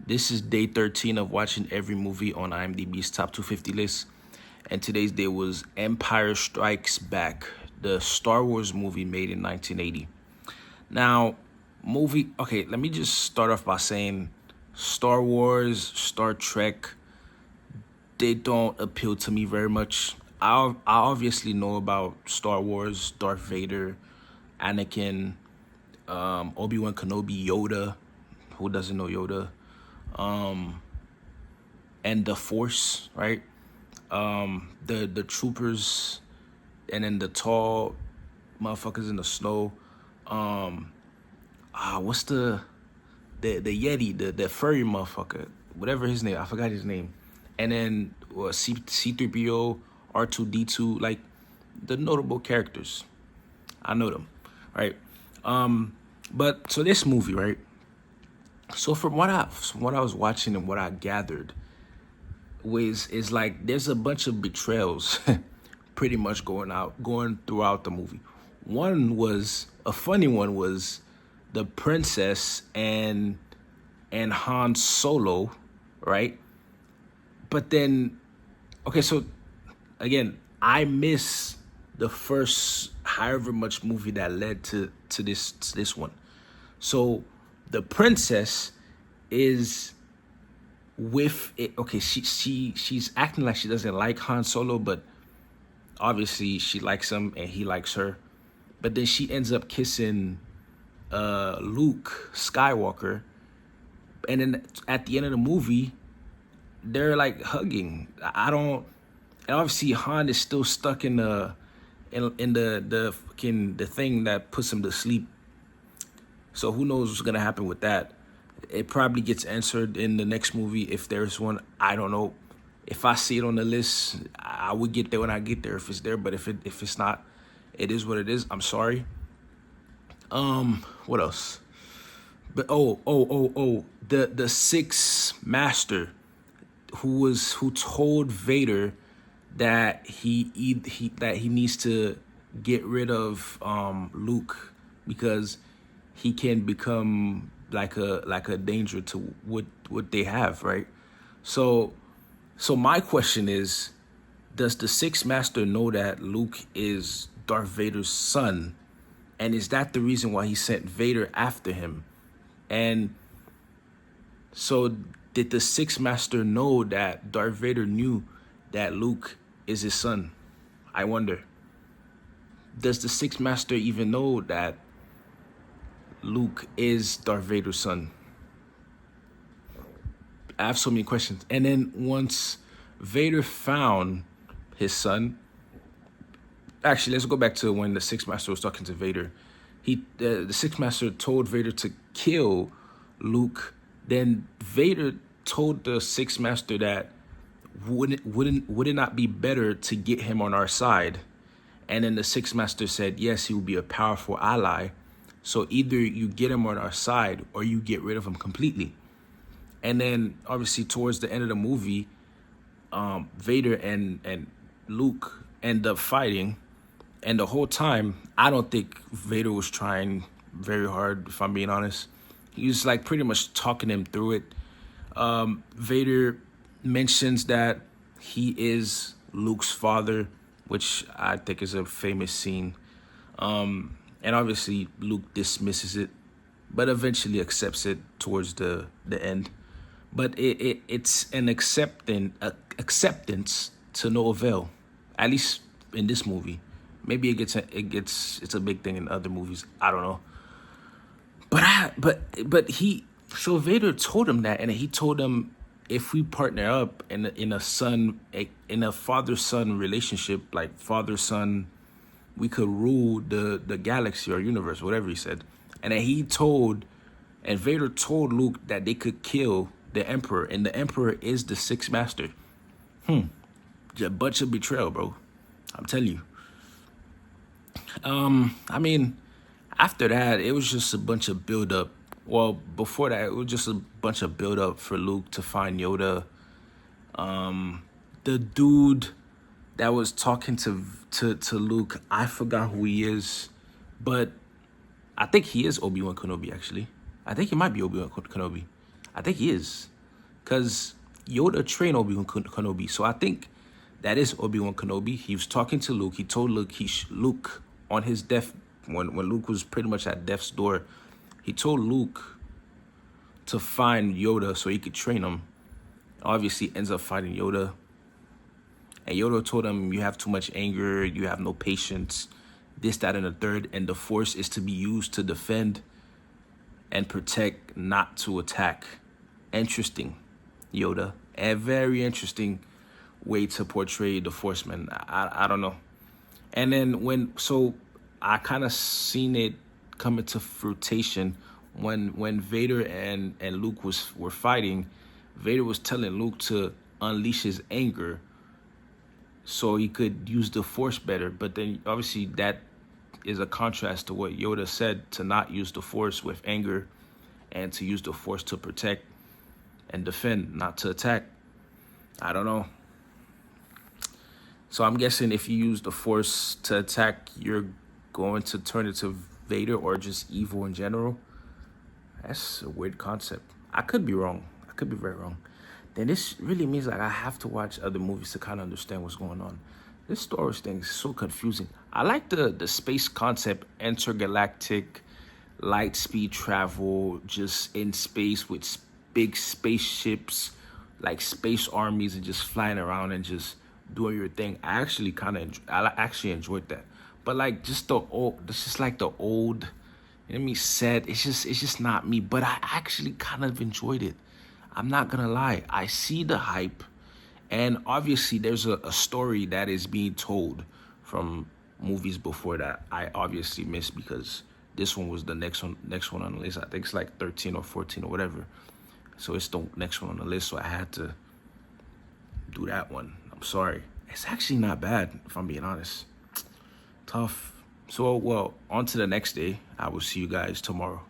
This is day 13 of watching every movie on IMDb's top 250 list. And today's day was Empire Strikes Back, the Star Wars movie made in 1980. Now, let me just start off by saying Star Wars, Star Trek, they don't appeal to me very much. I obviously know about Star Wars, Darth Vader, Anakin, Obi-Wan Kenobi, Yoda. Who doesn't know Yoda? And the Force, right? The troopers, and then the tall motherfuckers in the snow. What's the Yeti, the furry motherfucker, whatever his name, I forgot his name. And then C3PO, R2D2, like the notable characters. I know them, right? But so this movie, right? So from what I was watching and what I gathered is like there's a bunch of betrayals pretty much going throughout the movie. A funny one was the princess and Han Solo, right? But then, okay, so again, I miss the first however much movie that led to this one. So the princess is with it. Okay, she's acting like she doesn't like Han Solo, but obviously she likes him and he likes her. But then she ends up kissing Luke Skywalker, and then at the end of the movie, they're like hugging. And obviously Han is still stuck in the thing that puts him to sleep. So who knows what's gonna happen with that? It probably gets answered in the next movie if there's one. I don't know. If I see it on the list, I would get there when I get there if it's there. But if it's not, it is what it is. I'm sorry. What else? But the sixth master who told Vader that he needs to get rid of Luke because he can become like a danger to what they have, right? So my question is, does the Sixth Master know that Luke is Darth Vader's son? And is that the reason why he sent Vader after him? And so did the Sixth Master know that Darth Vader knew that Luke is his son? I wonder. Does the Sixth Master even know that Luke is Darth Vader's son? I have so many questions. And then once Vader found his son, actually, let's go back to when the Sixth Master was talking to Vader. The Sixth Master told Vader to kill Luke. Then Vader told the Sixth Master that would it not be better to get him on our side? And then the Sixth Master said, yes, he will be a powerful ally. So either you get him on our side or you get rid of him completely. And then obviously towards the end of the movie, Vader and Luke end up fighting. And the whole time, I don't think Vader was trying very hard, if I'm being honest. He was like pretty much talking him through it. Vader mentions that he is Luke's father, which I think is a famous scene. And obviously Luke dismisses it, but eventually accepts it towards the end. But it's an acceptance to no avail, at least in this movie. Maybe it's a big thing in other movies. I don't know. So Vader told him that, and he told him if we partner up in a father-son relationship, like father-son, we could rule the galaxy or universe, whatever he said. And then Vader told Luke that they could kill the Emperor, and the Emperor is the Sixth Master. A bunch of betrayal, bro. I'm telling you. I mean, after that, it was just a bunch of build-up. Well, before that, it was just a bunch of build-up for Luke to find Yoda. The dude that was talking to Luke, I forgot who he is, but I think he is Obi-Wan Kenobi, actually. I think he might be Obi-Wan Kenobi. I think he is. because Yoda trained Obi-Wan Kenobi. So I think that is Obi-Wan Kenobi. He was talking to Luke. He told Luke, Luke on his death, when Luke was pretty much at death's door, he told Luke to find Yoda so he could train him. Obviously, ends up fighting Yoda. And Yoda told him, you have too much anger, you have no patience, this, that, and the third. And the Force is to be used to defend and protect, not to attack. Interesting, Yoda. A very interesting way to portray the Force, man. I don't know. And then so I kind of seen it come into fruition when Vader and Luke were fighting. Vader was telling Luke to unleash his anger so he could use the Force better. But then obviously that is a contrast to what Yoda said, to not use the Force with anger and to use the Force to protect and defend, not to attack. I don't know. So I'm guessing if you use the Force to attack, you're going to turn into Vader or just evil in general. That's a weird concept. I could be wrong. I could be very wrong. Then this really means like I have to watch other movies to kind of understand what's going on. This Star Wars thing is so confusing. I like the space concept, intergalactic, light speed travel, just in space with big spaceships, like space armies, and just flying around and just doing your thing. I actually enjoyed that. But like just the old enemy set, it's just not me. But I actually kind of enjoyed it. I'm not gonna lie. I see the hype, and obviously there's a story that is being told from movies before that I obviously missed, because this one was the next one on the list. I think it's like 13 or 14 or whatever. So it's the next one on the list, so I had to do that one. I'm sorry. It's actually not bad, if I'm being honest. Tough. So, well, on to the next day. I will see you guys tomorrow.